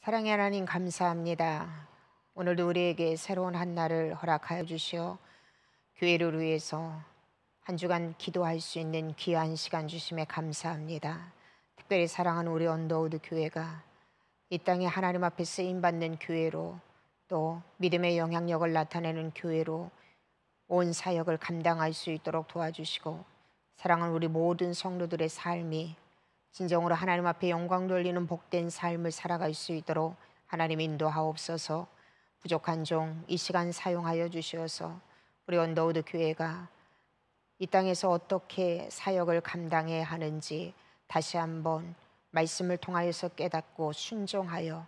사랑의 하나님 감사합니다. 오늘도 우리에게 새로운 한 날을 허락하여 주시어 교회를 위해서 한 주간 기도할 수 있는 귀한 시간 주심에 감사합니다. 특별히 사랑하는 우리 언더우드 교회가 이 땅에 하나님 앞에 쓰임받는 교회로, 또 믿음의 영향력을 나타내는 교회로 온 사역을 감당할 수 있도록 도와주시고, 사랑하는 우리 모든 성도들의 삶이 진정으로 하나님 앞에 영광 돌리는 복된 삶을 살아갈 수 있도록 하나님 인도하옵소서. 부족한 종 이 시간 사용하여 주시어서 우리 언더우드 교회가 이 땅에서 어떻게 사역을 감당해야 하는지 다시 한번 말씀을 통하여서 깨닫고 순종하여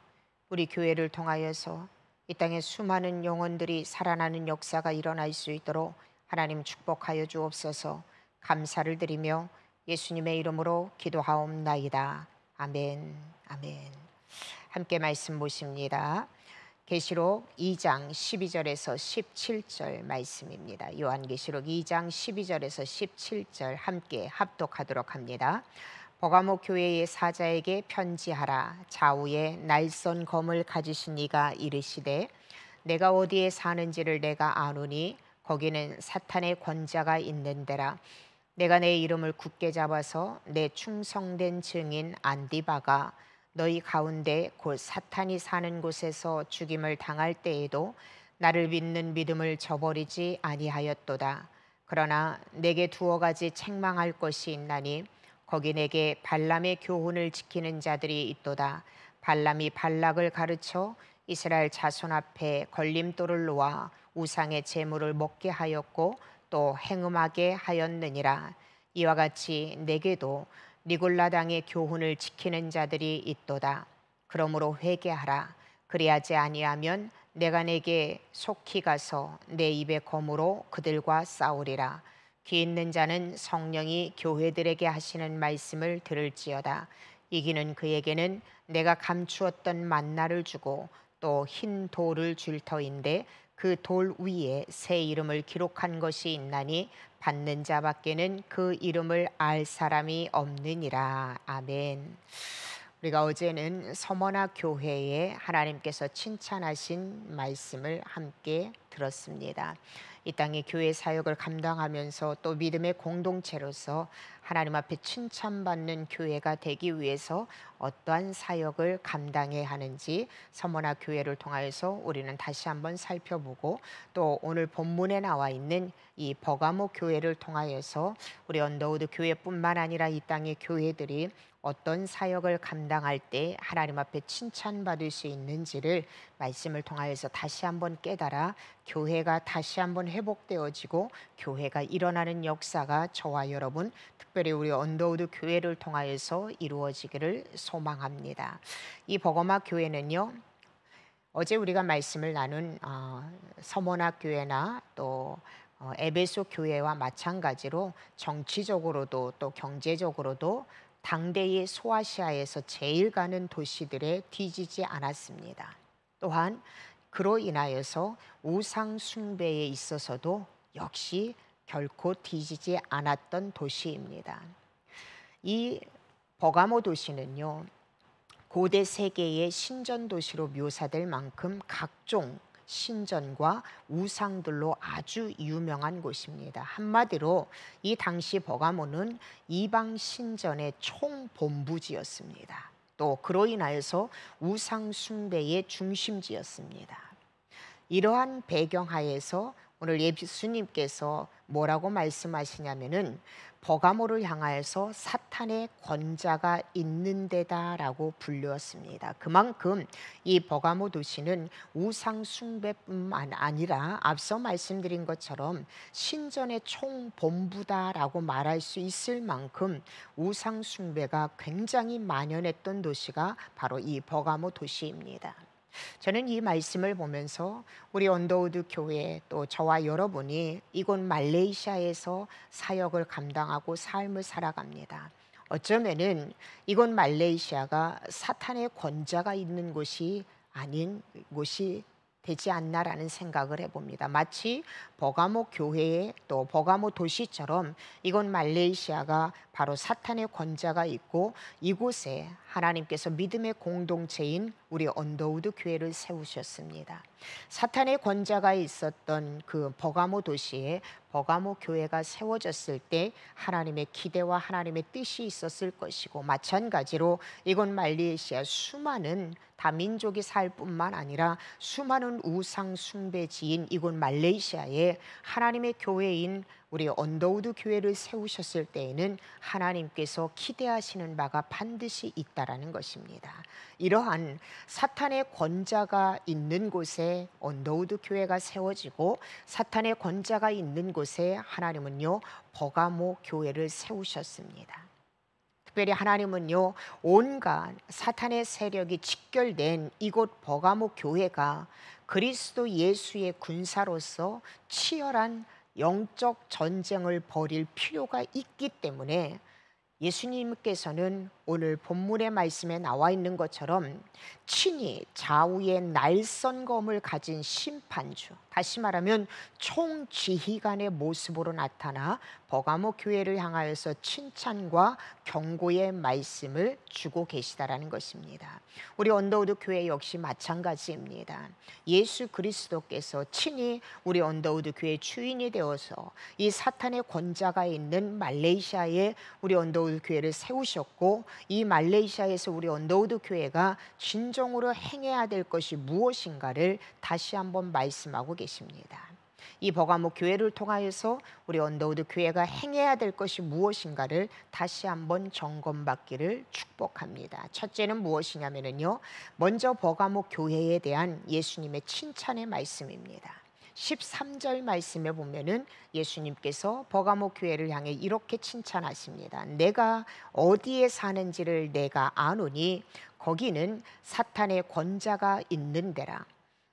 우리 교회를 통하여서 이 땅에 수많은 영혼들이 살아나는 역사가 일어날 수 있도록 하나님 축복하여 주옵소서. 감사를 드리며 예수님의 이름으로 기도하옵나이다. 아멘. 아멘. 함께 말씀 보십니다. 계시록 2장 12절에서 17절 말씀입니다. 요한계시록 2장 12절에서 17절 함께 합독하도록 합니다. 버가모 교회의 사자에게 편지하라. 좌우에 날선 검을 가지신 이가 이르시되, 내가 어디에 사는지를 내가 아노니 거기는 사탄의 권자가 있는 데라. 내가 내 이름을 굳게 잡아서 내 충성된 증인 안디바가 너희 가운데 곧 사탄이 사는 곳에서 죽임을 당할 때에도 나를 믿는 믿음을 저버리지 아니하였도다. 그러나 내게 두어 가지 책망할 것이 있나니 거기 내게 발람의 교훈을 지키는 자들이 있도다. 발람이 발락을 가르쳐 이스라엘 자손 앞에 걸림돌을 놓아 우상의 제물을 먹게 하였고 또 행음하게 하였느니라. 이와 같이 내게도 니골라 당의 교훈을 지키는 자들이 있도다. 그러므로 회개하라. 그리하지 아니하면 내가 내게 속히 가서 내 입의 검으로 그들과 싸우리라. 귀 있는 자는 성령이 교회들에게 하시는 말씀을 들을지어다. 이기는 그에게는 내가 감추었던 만나를 주고 또 흰 돌을 줄 터인데 그 돌 위에 새 이름을 기록한 것이 있나니 받는 자밖에는 그 이름을 알 사람이 없느니라. 아멘. 우리가 어제는 서머나 교회에 하나님께서 칭찬하신 말씀을 함께 들었습니다. 이 땅의 교회 사역을 감당하면서 또 믿음의 공동체로서 하나님 앞에 칭찬받는 교회가 되기 위해서 어떠한 사역을 감당해야 하는지 서머나 교회를 통하여서 우리는 다시 한번 살펴보고, 또 오늘 본문에 나와 있는 이 버가모 교회를 통하여서 우리 언더우드 교회뿐만 아니라 이 땅의 교회들이 어떤 사역을 감당할 때 하나님 앞에 칭찬받을 수 있는지를 말씀을 통하여서 다시 한번 깨달아 교회가 다시 한번 회복되어지고 교회가 일어나는 역사가 저와 여러분, 특별히 우리 언더우드 교회를 통하여서 이루어지기를 소망합니다. 이 버거마 교회는요, 어제 우리가 말씀을 나눈 서모나 교회나 또 에베소 교회와 마찬가지로 정치적으로도 또 경제적으로도 당대의 소아시아에서 제일 가는 도시들에 뒤지지 않았습니다. 또한 그로 인하여서 우상 숭배에 있어서도 역시 결코 뒤지지 않았던 도시입니다. 이 버가모 도시는요, 고대 세계의 신전 도시로 묘사될 만큼 각종 신전과 우상들로 아주 유명한 곳입니다. 한마디로 이 당시 버가모는 이방 신전의 총본부지였습니다. 또 그로 인하여서 우상 숭배의 중심지였습니다. 이러한 배경하에서 오늘 예수님께서 뭐라고 말씀하시냐면은 버가모를 향하여서 사탄의 권자가 있는 데다라고 불렸습니다. 그만큼 이 버가모 도시는 우상 숭배뿐만 아니라 앞서 말씀드린 것처럼 신전의 총본부다라고 말할 수 있을 만큼 우상 숭배가 굉장히 만연했던 도시가 바로 이 버가모 도시입니다. 저는 이 말씀을 보면서 우리 언더우드 교회, 또 저와 여러분이 이곳 말레이시아에서 사역을 감당하고 삶을 살아갑니다. 어쩌면은 이곳 말레이시아가 사탄의 권자가 있는 곳이 아닌 곳이 되지 않나라는 생각을 해봅니다. 마치 버가모 교회에 또 버가모 도시처럼 이곳 말레이시아가 바로 사탄의 권자가 있고 이곳에 하나님께서 믿음의 공동체인 우리 언더우드 교회를 세우셨습니다. 사탄의 권자가 있었던 그 버가모 도시에 버가모 교회가 세워졌을 때 하나님의 기대와 하나님의 뜻이 있었을 것이고, 마찬가지로 이곳 말레이시아 수많은 다민족이 살 뿐만 아니라 수많은 우상 숭배지인 이곳 말레이시아에 하나님의 교회인 우리 언더우드 교회를 세우셨을 때에는 하나님께서 기대하시는 바가 반드시 있다라는 것입니다. 이러한 사탄의 권자가 있는 곳에 언더우드 교회가 세워지고, 사탄의 권자가 있는 곳에 하나님은요 버가모 교회를 세우셨습니다. 특별히 하나님은요 온갖 사탄의 세력이 직결된 이곳 버가모 교회가 그리스도 예수의 군사로서 치열한 영적 전쟁을 벌일 필요가 있기 때문에 예수님께서는 오늘 본문의 말씀에 나와 있는 것처럼 친히 좌우의 날선검을 가진 심판주, 다시 말하면 총지휘관의 모습으로 나타나 버가모 교회를 향하여서 칭찬과 경고의 말씀을 주고 계시다라는 것입니다. 우리 언더우드 교회 역시 마찬가지입니다. 예수 그리스도께서 친히 우리 언더우드 교회 주인이 되어서 이 사탄의 권자가 있는 말레이시아에 우리 언더우드 교회를 세우셨고, 이 말레이시아에서 우리 언더우드 교회가 진정으로 행해야 될 것이 무엇인가를 다시 한번 말씀하고 계십니다. 이 버가모 교회를 통하여서 우리 언더우드 교회가 행해야 될 것이 무엇인가를 다시 한번 점검받기를 축복합니다. 첫째는 무엇이냐면요, 먼저 버가모 교회에 대한 예수님의 칭찬의 말씀입니다. 13절 말씀에 보면은 예수님께서 버가모 교회를 향해 이렇게 칭찬하십니다. 내가 어디에 사는지를 내가 아노니 거기는 사탄의 권자가 있는 데라.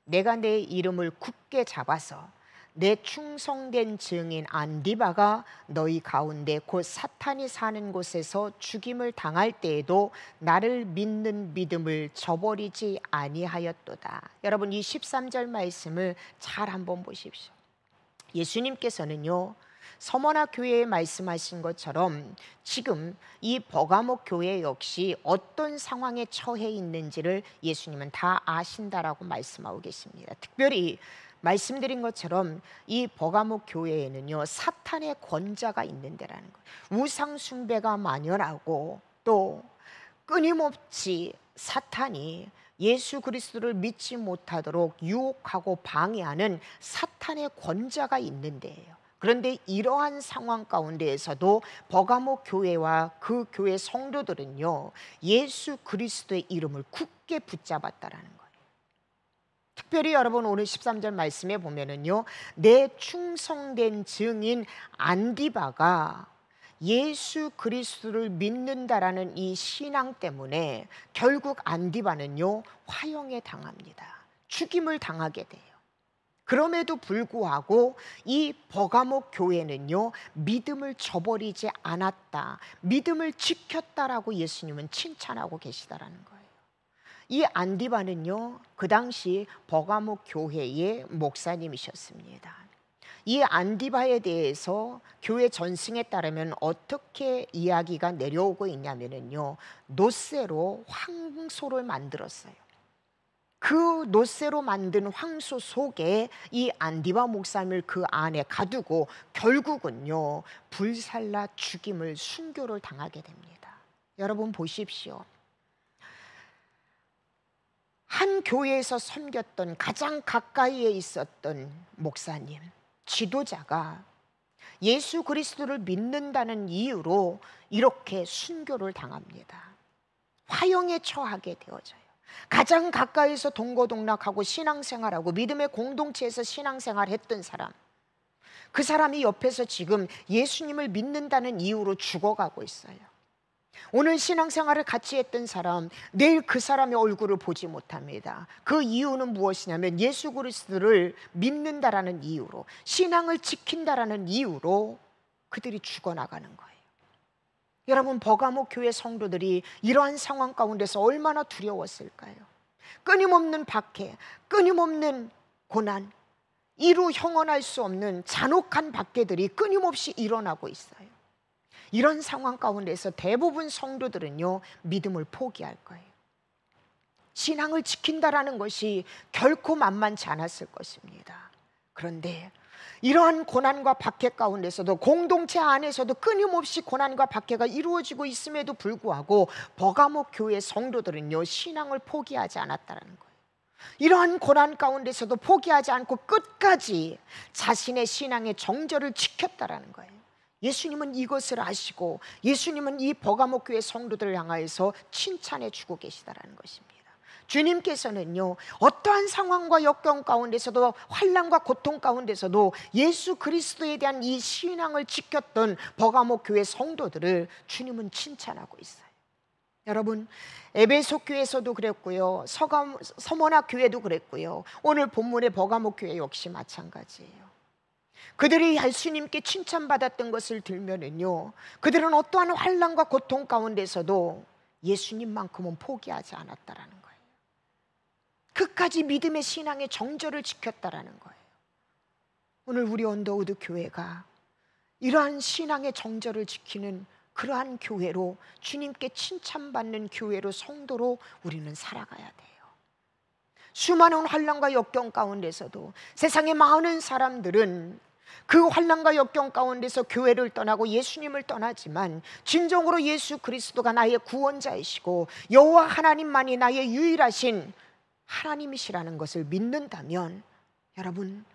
내가 내 이름을 굳게 잡아서 내 충성된 증인 안디바가 너희 가운데 곧 사탄이 사는 곳에서 죽임을 당할 때에도 나를 믿는 믿음을 저버리지 아니하였도다. 여러분, 이 13절 말씀을 잘 한번 보십시오. 예수님께서는요 서머나 교회에 말씀하신 것처럼 지금 이 버가모 교회 역시 어떤 상황에 처해 있는지를 예수님은 다 아신다라고 말씀하고 계십니다. 특별히 말씀드린 것처럼 이 버가모 교회에는요 사탄의 권자가 있는 데라는 거예요. 우상 숭배가 만연하고 또 끊임없이 사탄이 예수 그리스도를 믿지 못하도록 유혹하고 방해하는 사탄의 권자가 있는 데예요. 그런데 이러한 상황 가운데에서도 버가모 교회와 그 교회 성도들은요 예수 그리스도의 이름을 굳게 붙잡았다라는 거예요. 특별히 여러분 오늘 13절 말씀에 보면은요 내 충성된 증인 안디바가 예수 그리스도를 믿는다라는 이 신앙 때문에 결국 안디바는요 화형에 당합니다. 죽임을 당하게 돼요. 그럼에도 불구하고 이 버가모 교회는요 믿음을 저버리지 않았다, 믿음을 지켰다라고 예수님은 칭찬하고 계시다라는 거예요. 이 안디바는요 그 당시 버가모 교회의 목사님이셨습니다. 이 안디바에 대해서 교회 전승에 따르면 어떻게 이야기가 내려오고 있냐면요 노쇠로 황소를 만들었어요. 그 노쇠로 만든 황소 속에 이 안디바 목사님을 그 안에 가두고 결국은요 불살라 죽임을, 순교를 당하게 됩니다. 여러분 보십시오. 한 교회에서 섬겼던 가장 가까이에 있었던 목사님, 지도자가 예수 그리스도를 믿는다는 이유로 이렇게 순교를 당합니다. 화형에 처하게 되어져요. 가장 가까이서 동고동락하고 신앙생활하고 믿음의 공동체에서 신앙생활했던 사람, 그 사람이 옆에서 지금 예수님을 믿는다는 이유로 죽어가고 있어요. 오늘 신앙생활을 같이 했던 사람, 내일 그 사람의 얼굴을 보지 못합니다. 그 이유는 무엇이냐면 예수 그리스도를 믿는다라는 이유로, 신앙을 지킨다라는 이유로 그들이 죽어나가는 거예요. 여러분 버가모 교회 성도들이 이러한 상황 가운데서 얼마나 두려웠을까요? 끊임없는 박해, 끊임없는 고난, 이루 형언할 수 없는 잔혹한 박해들이 끊임없이 일어나고 있어요. 이런 상황 가운데서 대부분 성도들은요, 믿음을 포기할 거예요. 신앙을 지킨다라는 것이 결코 만만치 않았을 것입니다. 그런데 이러한 고난과 박해 가운데서도, 공동체 안에서도 끊임없이 고난과 박해가 이루어지고 있음에도 불구하고 버가모 교회 성도들은요, 신앙을 포기하지 않았다는 거예요. 이러한 고난 가운데서도 포기하지 않고 끝까지 자신의 신앙의 정절을 지켰다라는 거예요. 예수님은 이것을 아시고 예수님은 이 버가모 교회 성도들을 향하여서 칭찬해 주고 계시다라는 것입니다. 주님께서는요, 어떠한 상황과 역경 가운데서도, 환난과 고통 가운데서도 예수 그리스도에 대한 이 신앙을 지켰던 버가모 교회 성도들을 주님은 칭찬하고 있어요. 여러분, 에베소 교회에서도 그랬고요, 서머나 교회도 그랬고요, 오늘 본문의 버가모 교회 역시 마찬가지예요. 그들이 예수님께 칭찬받았던 것을 들면은요, 그들은 어떠한 환난과 고통 가운데서도 예수님만큼은 포기하지 않았다라는 거예요. 끝까지 믿음의 신앙의 정절을 지켰다라는 거예요. 오늘 우리 언더우드 교회가 이러한 신앙의 정절을 지키는 그러한 교회로, 주님께 칭찬받는 교회로, 성도로 우리는 살아가야 돼요. 수많은 환난과 역경 가운데서도 세상의 많은 사람들은 그 환난과 역경 가운데서 교회를 떠나고 예수님을 떠나지만, 진정으로 예수 그리스도가 나의 구원자이시고 여호와 하나님만이 나의 유일하신 하나님이시라는 것을 믿는다면, 여러분,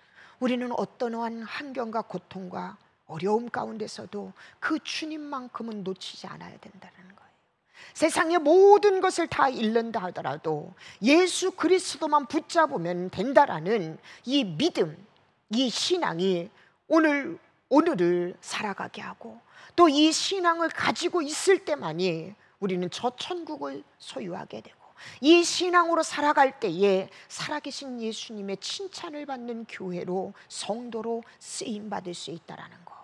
우리는 어떠한 환경과 고통과 어려움 가운데서도 그 주님만큼은 놓치지 않아야 된다는 거예요. 세상의 모든 것을 다 잃는다 하더라도 예수 그리스도만 붙잡으면 된다라는 이 믿음, 이 신앙이 오늘을 살아가게 하고, 또 이 신앙을 가지고 있을 때만이 우리는 저 천국을 소유하게 되고, 이 신앙으로 살아갈 때에 살아계신 예수님의 칭찬을 받는 교회로, 성도로 쓰임받을 수 있다는 거,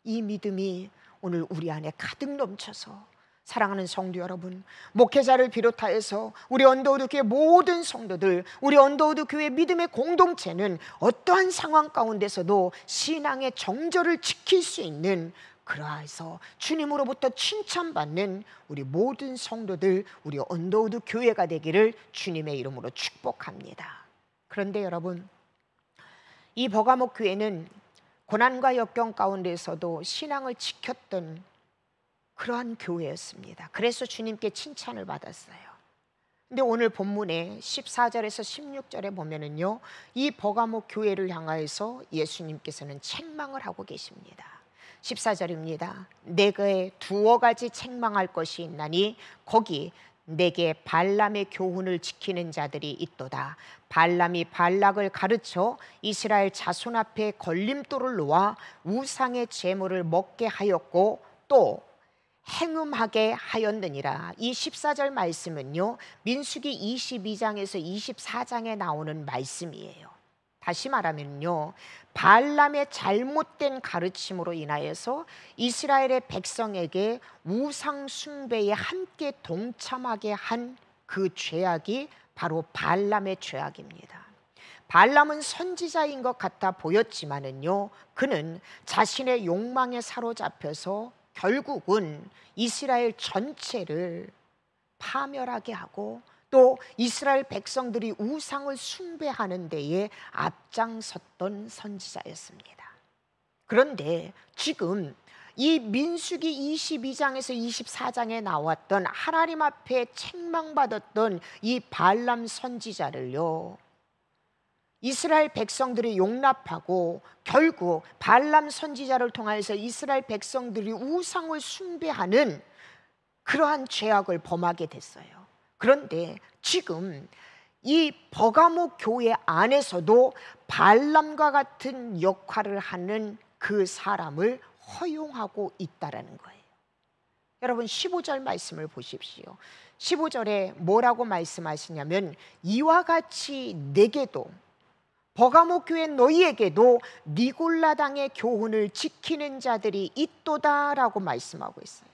이 믿음이 오늘 우리 안에 가득 넘쳐서, 사랑하는 성도 여러분, 목회자를 비롯하여서 우리 언더우드 교회 모든 성도들, 우리 언더우드 교회 믿음의 공동체는 어떠한 상황 가운데서도 신앙의 정절을 지킬 수 있는, 그러해서 주님으로부터 칭찬받는 우리 모든 성도들, 우리 언더우드 교회가 되기를 주님의 이름으로 축복합니다. 그런데 여러분, 이 버가모 교회는 고난과 역경 가운데서도 신앙을 지켰던 그러한 교회였습니다. 그래서 주님께 칭찬을 받았어요. 근데 오늘 본문에 14절에서 16절에 보면은요, 이 버가모 교회를 향하여서 예수님께서는 책망을 하고 계십니다. 14절입니다. 내게 두어 가지 책망할 것이 있나니 거기 내게 발람의 교훈을 지키는 자들이 있도다. 발람이 발락을 가르쳐 이스라엘 자손 앞에 걸림돌을 놓아 우상의 제물을 먹게 하였고 또 행음하게 하였느니라. 이 14절 말씀은요, 민수기 22장에서 24장에 나오는 말씀이에요. 다시 말하면요, 발람의 잘못된 가르침으로 인하여서 이스라엘의 백성에게 우상 숭배에 함께 동참하게 한 그 죄악이 바로 발람의 죄악입니다. 발람은 선지자인 것 같아 보였지만은요, 그는 자신의 욕망에 사로잡혀서 결국은 이스라엘 전체를 파멸하게 하고, 또 이스라엘 백성들이 우상을 숭배하는 데에 앞장섰던 선지자였습니다. 그런데 지금 이 민수기 22장에서 24장에 나왔던 하나님 앞에 책망받았던 이 발람 선지자를요, 이스라엘 백성들이 용납하고 결국 발람 선지자를 통해서 이스라엘 백성들이 우상을 숭배하는 그러한 죄악을 범하게 됐어요. 그런데 지금 이 버가모 교회 안에서도 발람과 같은 역할을 하는 그 사람을 허용하고 있다라는 거예요. 여러분, 15절 말씀을 보십시오. 15절에 뭐라고 말씀하시냐면, 이와 같이 내게도, 버가모 교회 너희에게도 니골라당의 교훈을 지키는 자들이 있도다라고 말씀하고 있어요.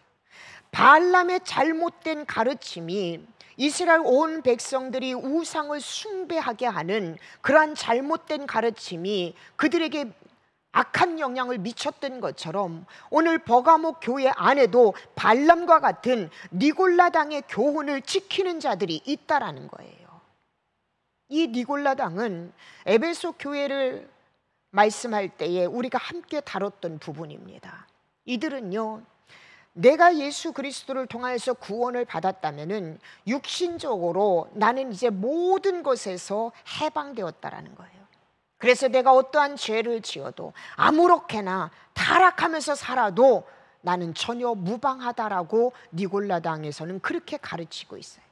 발람의 잘못된 가르침이 이스라엘 온 백성들이 우상을 숭배하게 하는 그러한 잘못된 가르침이 그들에게 악한 영향을 미쳤던 것처럼 오늘 버가모 교회 안에도 발람과 같은 니골라당의 교훈을 지키는 자들이 있다라는 거예요. 이 니골라당은 에베소 교회를 말씀할 때에 우리가 함께 다뤘던 부분입니다. 이들은요, 내가 예수 그리스도를 통하여서 구원을 받았다면은 육신적으로 나는 이제 모든 것에서 해방되었다라는 거예요. 그래서 내가 어떠한 죄를 지어도 아무렇게나 타락하면서 살아도 나는 전혀 무방하다라고 니골라당에서는 그렇게 가르치고 있어요.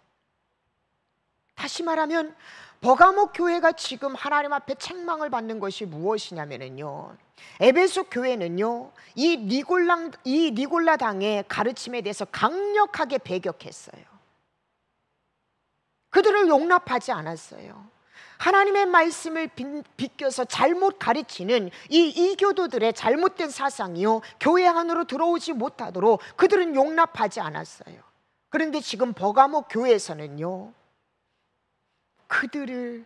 다시 말하면 버가모 교회가 지금 하나님 앞에 책망을 받는 것이 무엇이냐면요, 에베소 교회는요 이 니골라당의 가르침에 대해서 강력하게 배격했어요. 그들을 용납하지 않았어요. 하나님의 말씀을 비껴서 잘못 가르치는 이 이교도들의 잘못된 사상이요 교회 안으로 들어오지 못하도록 그들은 용납하지 않았어요. 그런데 지금 버가모 교회에서는요 그들을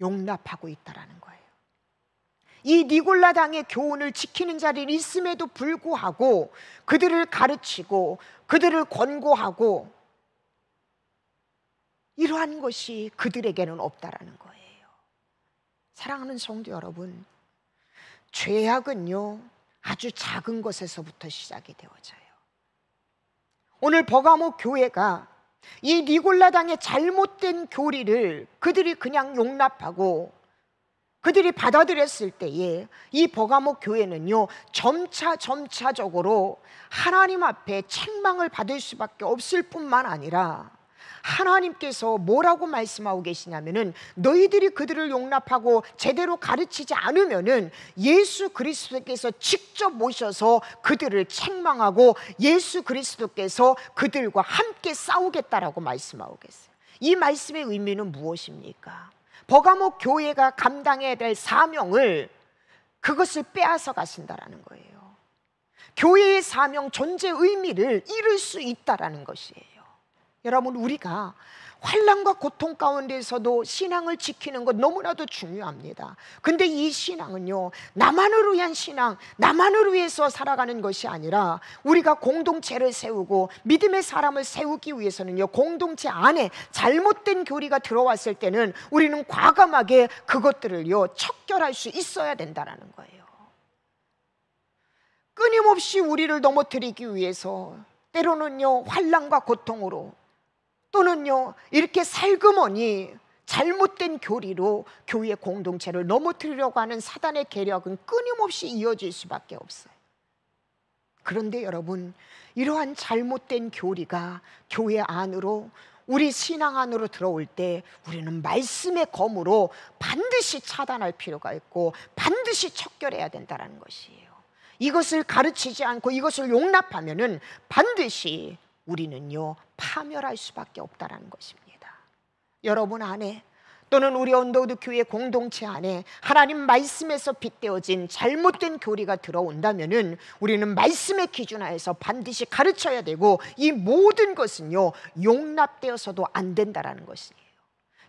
용납하고 있다라는 거예요. 이 니골라당의 교훈을 지키는 자들이 있음에도 불구하고 그들을 가르치고 그들을 권고하고 이러한 것이 그들에게는 없다라는 거예요. 사랑하는 성도 여러분, 죄악은요 아주 작은 것에서부터 시작이 되어져요. 오늘 버가모 교회가 이 니골라당의 잘못된 교리를 그들이 그냥 용납하고 그들이 받아들였을 때에 이 버가모 교회는요 점차적으로 하나님 앞에 책망을 받을 수밖에 없을 뿐만 아니라 하나님께서 뭐라고 말씀하고 계시냐면은 너희들이 그들을 용납하고 제대로 가르치지 않으면은 예수 그리스도께서 직접 모셔서 그들을 책망하고 예수 그리스도께서 그들과 함께 싸우겠다라고 말씀하고 계세요. 이 말씀의 의미는 무엇입니까? 버가모 교회가 감당해야 될 사명을 그것을 빼앗아 가신다라는 거예요. 교회의 사명, 존재 의미를 잃을 수 있다라는 것이에요. 여러분, 우리가 환난과 고통 가운데서도 신앙을 지키는 것 너무나도 중요합니다. 근데 이 신앙은요 나만을 위한 신앙, 나만을 위해서 살아가는 것이 아니라 우리가 공동체를 세우고 믿음의 사람을 세우기 위해서는요 공동체 안에 잘못된 교리가 들어왔을 때는 우리는 과감하게 그것들을요 척결할 수 있어야 된다는 거예요. 끊임없이 우리를 넘어뜨리기 위해서 때로는요 환난과 고통으로 또는요 이렇게 살그머니 잘못된 교리로 교회 공동체를 넘어뜨리려고 하는 사단의 계략은 끊임없이 이어질 수밖에 없어요. 그런데 여러분, 이러한 잘못된 교리가 교회 안으로 우리 신앙 안으로 들어올 때 우리는 말씀의 검으로 반드시 차단할 필요가 있고 반드시 척결해야 된다는 것이에요. 이것을 가르치지 않고 이것을 용납하면은 반드시 우리는요 파멸할 수밖에 없다는 것입니다. 여러분 안에 또는 우리 언더우드 교회 공동체 안에 하나님 말씀에서 빗대어진 잘못된 교리가 들어온다면은 우리는 말씀의 기준 하에서 반드시 가르쳐야 되고 이 모든 것은요 용납되어서도 안 된다라는 것이에요.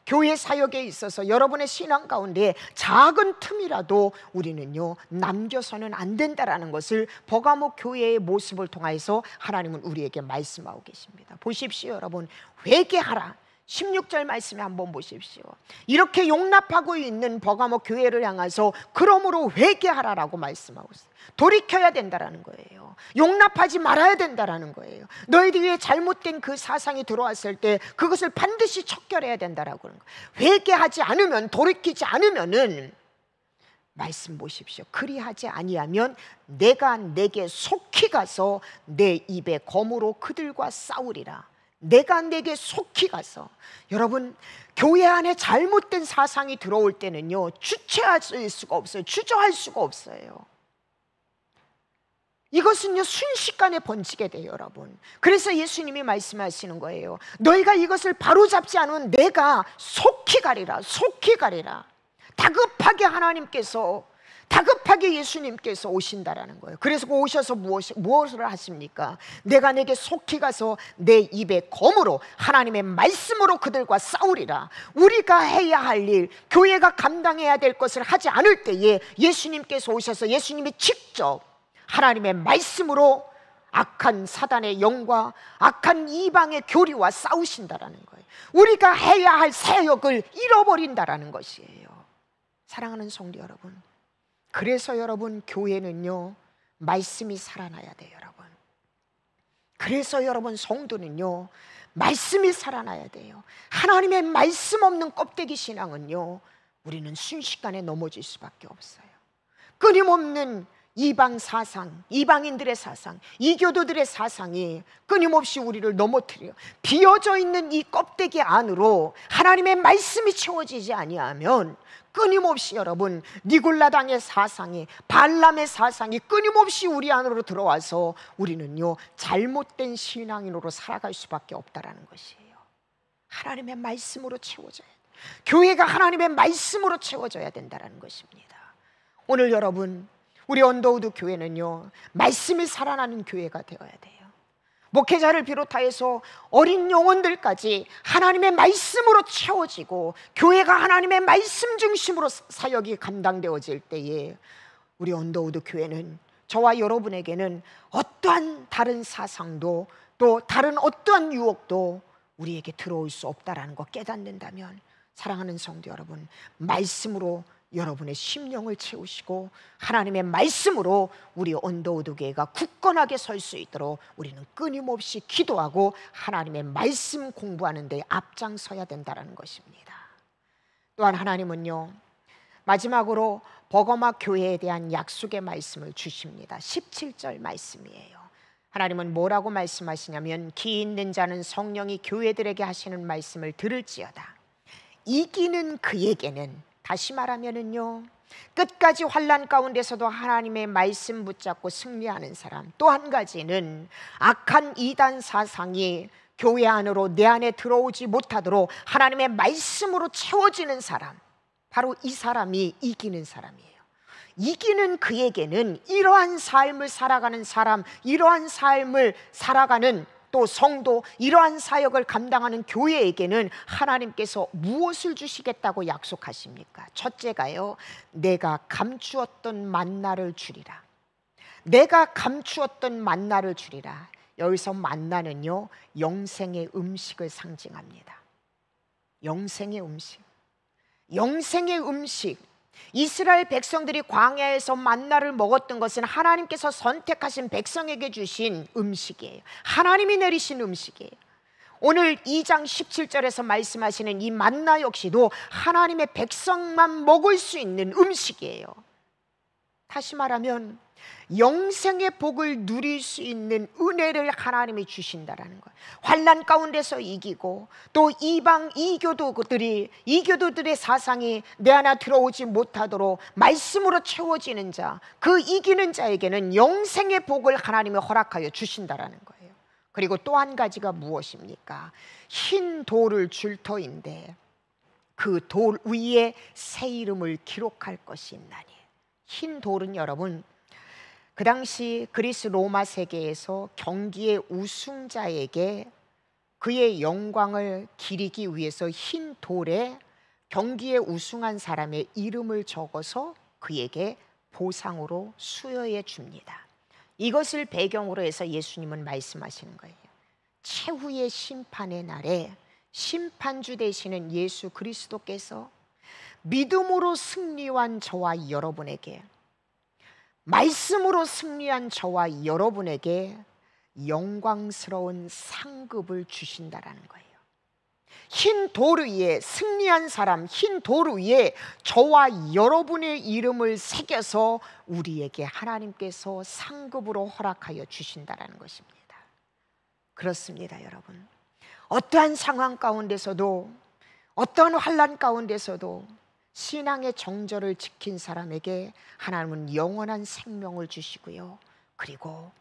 교회 사역에 있어서 여러분의 신앙 가운데 작은 틈이라도 우리는요 남겨서는 안 된다라는 것을 버가모 교회의 모습을 통해서 하나님은 우리에게 말씀하고 계십니다. 보십시오 여러분, 회개하라. 16절 말씀에 한번 보십시오. 이렇게 용납하고 있는 버가모 교회를 향해서 그러므로 회개하라라고 말씀하고 있어요. 돌이켜야 된다라는 거예요. 용납하지 말아야 된다라는 거예요. 너희들이 잘못된 그 사상이 들어왔을 때 그것을 반드시 척결해야 된다라고 그러는 거예요. 회개하지 않으면, 돌이키지 않으면은 말씀 보십시오. 그리하지 아니하면 내가 내게 속히 가서 내 입에 검으로 그들과 싸우리라. 내가 내게 속히 가서. 여러분, 교회 안에 잘못된 사상이 들어올 때는요 주체할 수가 없어요. 주저할 수가 없어요. 이것은요 순식간에 번지게 돼요 여러분. 그래서 예수님이 말씀하시는 거예요. 너희가 이것을 바로잡지 않으면 내가 속히 가리라. 속히 가리라. 다급하게 하나님께서 급하게 예수님께서 오신다라는 거예요. 그래서 오셔서 무엇을 하십니까? 내가 내게 속히 가서 내 입에 검으로 하나님의 말씀으로 그들과 싸우리라. 우리가 해야 할 일, 교회가 감당해야 될 것을 하지 않을 때에 예수님께서 오셔서 예수님이 직접 하나님의 말씀으로 악한 사단의 영과 악한 이방의 교리와 싸우신다라는 거예요. 우리가 해야 할 사역을 잃어버린다라는 것이에요. 사랑하는 성도 여러분, 그래서 여러분 교회는요 말씀이 살아나야 돼요. 여러분, 그래서 여러분 성도는요 말씀이 살아나야 돼요. 하나님의 말씀 없는 껍데기 신앙은요 우리는 순식간에 넘어질 수밖에 없어요. 끊임없는 이방 사상, 이방인들의 사상, 이교도들의 사상이 끊임없이 우리를 넘어뜨려 비어져 있는 이 껍데기 안으로 하나님의 말씀이 채워지지 아니하면 끊임없이 여러분 니골라당의 사상이, 발람의 사상이 끊임없이 우리 안으로 들어와서 우리는요 잘못된 신앙인으로 살아갈 수밖에 없다라는 것이에요. 하나님의 말씀으로 채워져야 돼요. 교회가 하나님의 말씀으로 채워져야 된다는 것입니다. 오늘 여러분, 우리 언더우드 교회는요 말씀이 살아나는 교회가 되어야 돼요. 목회자를 비롯하여서 어린 영혼들까지 하나님의 말씀으로 채워지고 교회가 하나님의 말씀 중심으로 사역이 감당되어질 때에 우리 언더우드 교회는, 저와 여러분에게는 어떠한 다른 사상도 또 다른 어떠한 유혹도 우리에게 들어올 수 없다라는 거 깨닫는다면, 사랑하는 성도 여러분, 말씀으로 여러분의 심령을 채우시고 하나님의 말씀으로 우리 언더우드 교회가 굳건하게 설 수 있도록 우리는 끊임없이 기도하고 하나님의 말씀 공부하는 데 앞장서야 된다는 것입니다. 또한 하나님은요 마지막으로 버거마 교회에 대한 약속의 말씀을 주십니다. 17절 말씀이에요. 하나님은 뭐라고 말씀하시냐면, 기 있는 자는 성령이 교회들에게 하시는 말씀을 들을지어다. 이기는 그에게는, 다시 말하면은요 끝까지 환난 가운데서도 하나님의 말씀 붙잡고 승리하는 사람, 또 한 가지는 악한 이단 사상이 교회 안으로 내 안에 들어오지 못하도록 하나님의 말씀으로 채워지는 사람, 바로 이 사람이 이기는 사람이에요. 이기는 그에게는, 이러한 삶을 살아가는 사람, 이러한 삶을 살아가는 또 성도, 이러한 사역을 감당하는 교회에게는 하나님께서 무엇을 주시겠다고 약속하십니까? 첫째가요, 내가 감추었던 만나를 주리라. 내가 감추었던 만나를 주리라. 여기서 만나는요 영생의 음식을 상징합니다. 영생의 음식, 영생의 음식. 이스라엘 백성들이 광야에서 만나를 먹었던 것은 하나님께서 선택하신 백성에게 주신 음식이에요. 하나님이 내리신 음식이에요. 오늘 2장 17절에서 말씀하시는 이 만나 역시도 하나님의 백성만 먹을 수 있는 음식이에요. 다시 말하면 영생의 복을 누릴 수 있는 은혜를 하나님이 주신다라는 거예요. 환난 가운데서 이기고 또 이방 이교도들의 사상이 내 안에 들어오지 못하도록 말씀으로 채워지는 자, 그 이기는 자에게는 영생의 복을 하나님이 허락하여 주신다라는 거예요. 그리고 또 한 가지가 무엇입니까? 흰 돌을 줄 터인데 그 돌 위에 새 이름을 기록할 것이 있나니. 흰 돌은 여러분, 그 당시 그리스 로마 세계에서 경기의 우승자에게 그의 영광을 기리기 위해서 흰 돌에 경기에 우승한 사람의 이름을 적어서 그에게 보상으로 수여해 줍니다. 이것을 배경으로 해서 예수님은 말씀하시는 거예요. 최후의 심판의 날에 심판주 되시는 예수 그리스도께서 믿음으로 승리한 저와 여러분에게, 말씀으로 승리한 저와 여러분에게 영광스러운 상급을 주신다라는 거예요. 흰 돌 위에 승리한 사람, 흰 돌 위에 저와 여러분의 이름을 새겨서 우리에게 하나님께서 상급으로 허락하여 주신다라는 것입니다. 그렇습니다, 여러분. 어떠한 상황 가운데서도, 어떠한 환난 가운데서도 신앙의 정절을 지킨 사람에게 하나님은 영원한 생명을 주시고요, 그리고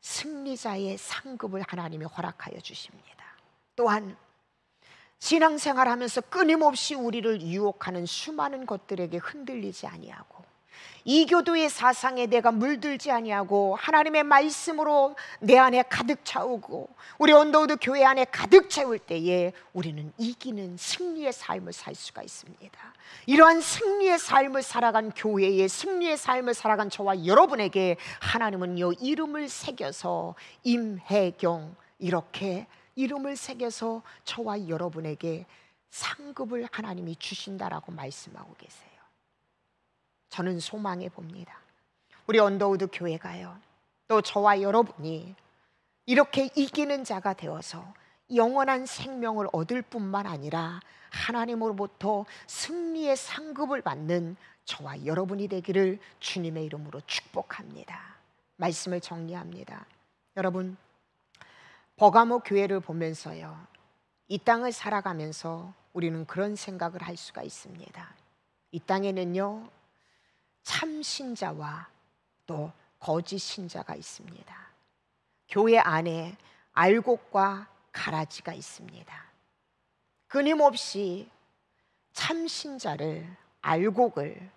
승리자의 상급을 하나님이 허락하여 주십니다. 또한 신앙생활하면서 끊임없이 우리를 유혹하는 수많은 것들에게 흔들리지 아니하고 이교도의 사상에 내가 물들지 아니하고 하나님의 말씀으로 내 안에 가득 차오고 우리 언더우드 교회 안에 가득 채울 때에 우리는 이기는 승리의 삶을 살 수가 있습니다. 이러한 승리의 삶을 살아간 교회의 승리의 삶을 살아간 저와 여러분에게 하나님은요, 이름을 새겨서 임혜경 이렇게 이름을 새겨서 저와 여러분에게 상급을 하나님이 주신다라고 말씀하고 계세요. 저는 소망해 봅니다. 우리 언더우드 교회가요, 또 저와 여러분이 이렇게 이기는 자가 되어서 영원한 생명을 얻을 뿐만 아니라 하나님으로부터 승리의 상급을 받는 저와 여러분이 되기를 주님의 이름으로 축복합니다. 말씀을 정리합니다. 여러분, 버가모 교회를 보면서요, 이 땅을 살아가면서 우리는 그런 생각을 할 수가 있습니다. 이 땅에는요, 참 신자와 또 거짓 신자가 있습니다. 교회 안에 알곡과 가라지가 있습니다. 끊임없이 참 신자를, 알곡을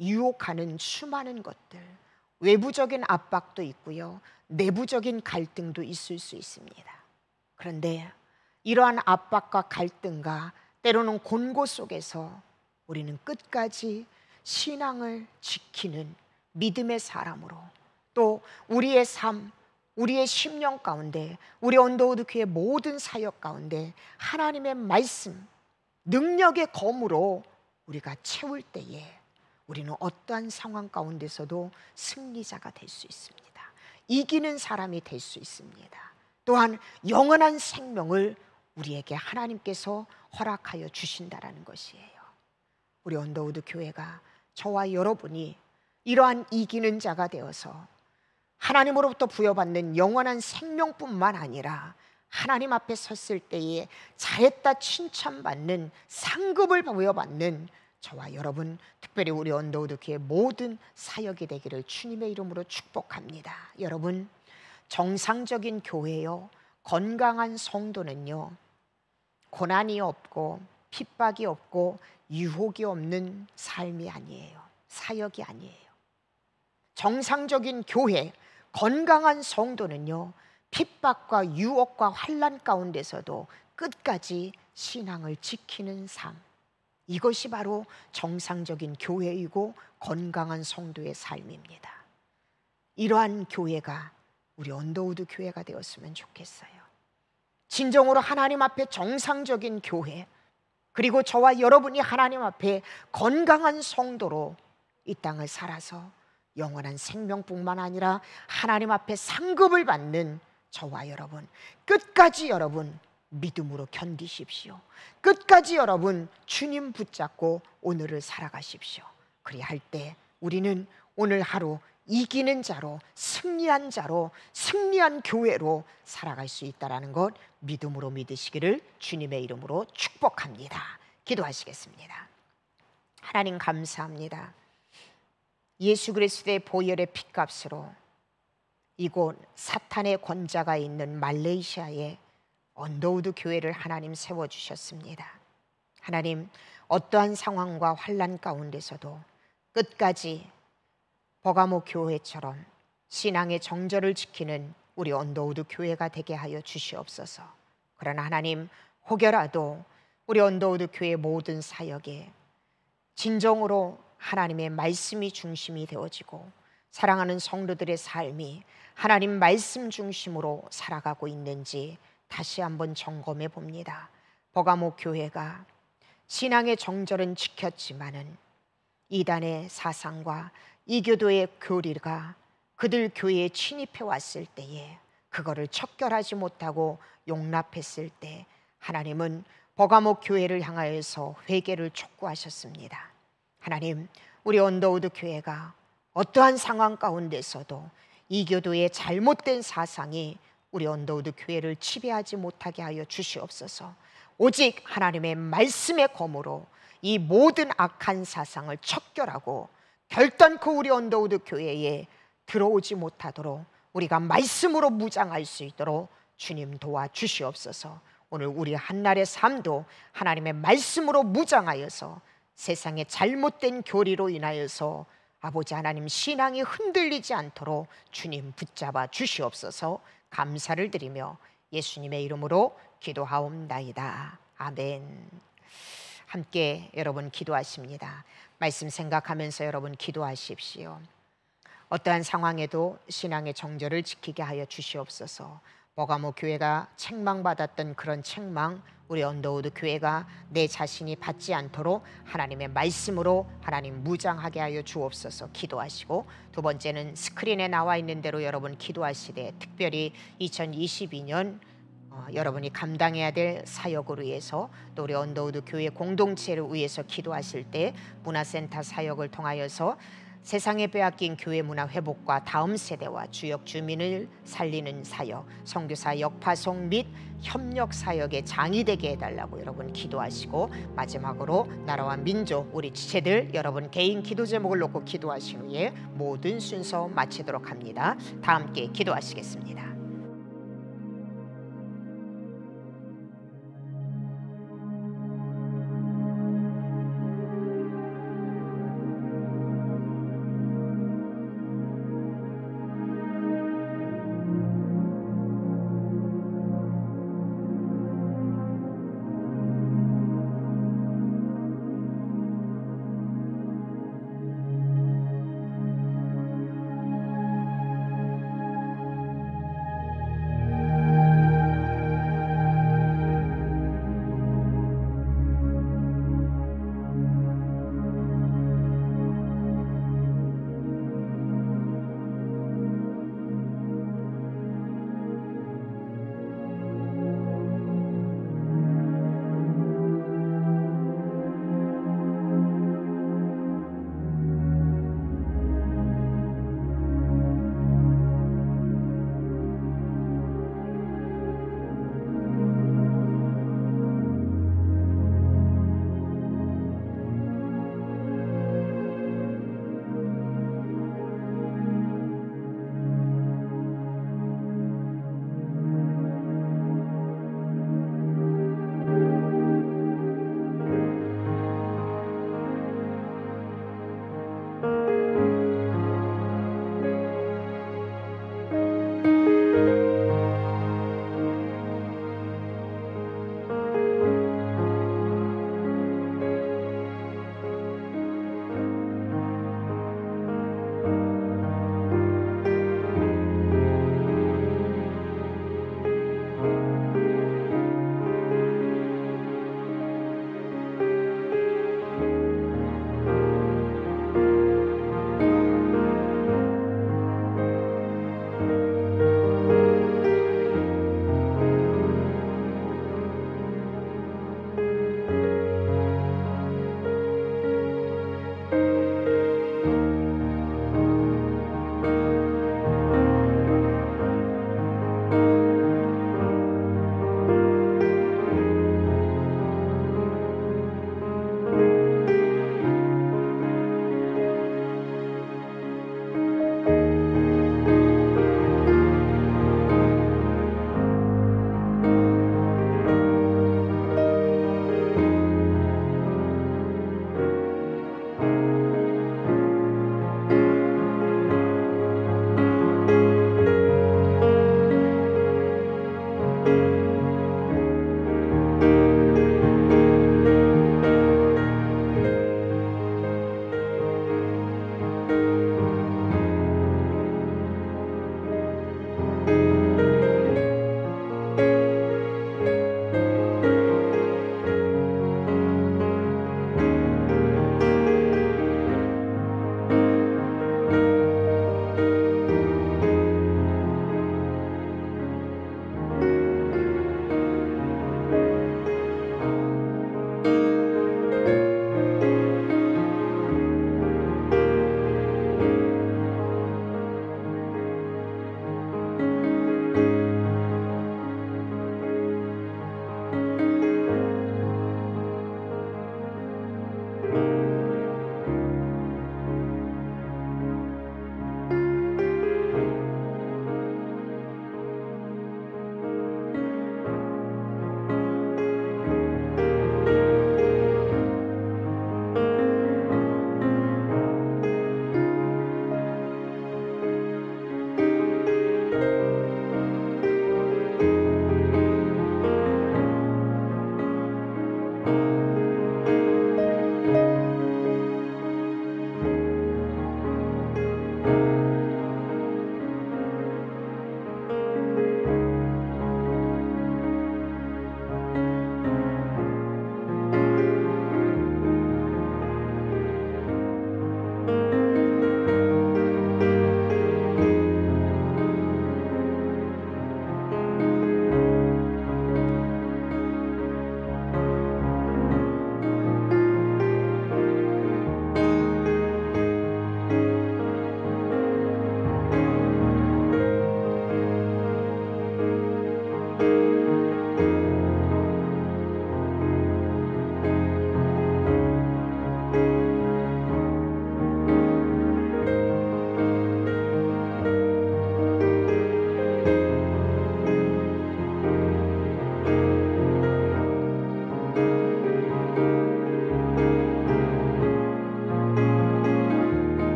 유혹하는 수많은 것들, 외부적인 압박도 있고요, 내부적인 갈등도 있을 수 있습니다. 그런데 이러한 압박과 갈등과 때로는 곤고 속에서 우리는 끝까지 신앙을 지키는 믿음의 사람으로, 또 우리의 삶, 우리의 심령 가운데, 우리 언더우드 교회 모든 사역 가운데 하나님의 말씀, 능력의 검으로 우리가 채울 때에 우리는 어떠한 상황 가운데서도 승리자가 될 수 있습니다. 이기는 사람이 될 수 있습니다. 또한 영원한 생명을 우리에게 하나님께서 허락하여 주신다라는 것이에요. 우리 언더우드 교회가, 저와 여러분이 이러한 이기는 자가 되어서 하나님으로부터 부여받는 영원한 생명뿐만 아니라 하나님 앞에 섰을 때에 잘했다 칭찬받는 상급을 부여받는 저와 여러분, 특별히 우리 언더우드 교회 모든 사역이 되기를 주님의 이름으로 축복합니다. 여러분, 정상적인 교회요, 건강한 성도는요, 고난이 없고 핍박이 없고 유혹이 없는 삶이 아니에요. 사역이 아니에요. 정상적인 교회, 건강한 성도는요, 핍박과 유혹과 환난 가운데서도 끝까지 신앙을 지키는 삶, 이것이 바로 정상적인 교회이고 건강한 성도의 삶입니다. 이러한 교회가 우리 언더우드 교회가 되었으면 좋겠어요. 진정으로 하나님 앞에 정상적인 교회, 그리고 저와 여러분이 하나님 앞에 건강한 성도로 이 땅을 살아서 영원한 생명뿐만 아니라 하나님 앞에 상급을 받는 저와 여러분, 끝까지 여러분 믿음으로 견디십시오. 끝까지 여러분 주님 붙잡고 오늘을 살아가십시오. 그리할 때 우리는 오늘 하루 이기는 자로, 승리한 자로, 승리한 교회로 살아갈 수 있다는 것 믿음으로 믿으시기를 주님의 이름으로 축복합니다. 기도하시겠습니다. 하나님 감사합니다. 예수 그리스도의 보혈의 핏값으로 이곳 사탄의 권자가 있는 말레이시아에 언더우드 교회를 하나님 세워주셨습니다. 하나님, 어떠한 상황과 환난 가운데서도 끝까지 버가모 교회처럼 신앙의 정절을 지키는 우리 언더우드 교회가 되게 하여 주시옵소서. 그러나 하나님, 혹여라도 우리 언더우드 교회 모든 사역에 진정으로 하나님의 말씀이 중심이 되어지고 사랑하는 성도들의 삶이 하나님 말씀 중심으로 살아가고 있는지 다시 한번 점검해 봅니다. 버가모 교회가 신앙의 정절은 지켰지만은 이단의 사상과 이교도의 교리가 그들 교회에 침입해 왔을 때에 그거를 척결하지 못하고 용납했을 때 하나님은 버가모 교회를 향하여서 회개를 촉구하셨습니다. 하나님, 우리 언더우드 교회가 어떠한 상황 가운데서도 이교도의 잘못된 사상이 우리 언더우드 교회를 지배하지 못하게 하여 주시옵소서. 오직 하나님의 말씀의 검으로 이 모든 악한 사상을 척결하고 결단코 우리 언더우드 교회에 들어오지 못하도록 우리가 말씀으로 무장할 수 있도록 주님 도와주시옵소서. 오늘 우리 한날의 삶도 하나님의 말씀으로 무장하여서 세상의 잘못된 교리로 인하여서 아버지 하나님 신앙이 흔들리지 않도록 주님 붙잡아 주시옵소서. 감사를 드리며 예수님의 이름으로 기도하옵나이다. 아멘. 함께 여러분 기도하십니다. 말씀 생각하면서 여러분 기도하십시오. 어떠한 상황에도 신앙의 정절을 지키게 하여 주시옵소서. 버가모 교회가 책망받았던 그런 책망, 우리 언더우드 교회가 내 자신이 받지 않도록 하나님의 말씀으로 하나님 무장하게 하여 주옵소서. 기도하시고, 두 번째는 스크린에 나와 있는 대로 여러분 기도하시되, 특별히 2022년 여러분이 감당해야 될 사역을 위해서, 또 우리 언더우드 교회 공동체를 위해서 기도하실 때 문화센터 사역을 통하여서 세상에 빼앗긴 교회 문화 회복과 다음 세대와 주역 주민을 살리는 사역, 선교사 역파송 및 협력 사역의 장이 되게 해달라고 여러분 기도하시고, 마지막으로 나라와 민족, 우리 지체들 여러분 개인 기도 제목을 놓고 기도하신 후에 모든 순서 마치도록 합니다. 다 함께 기도하시겠습니다.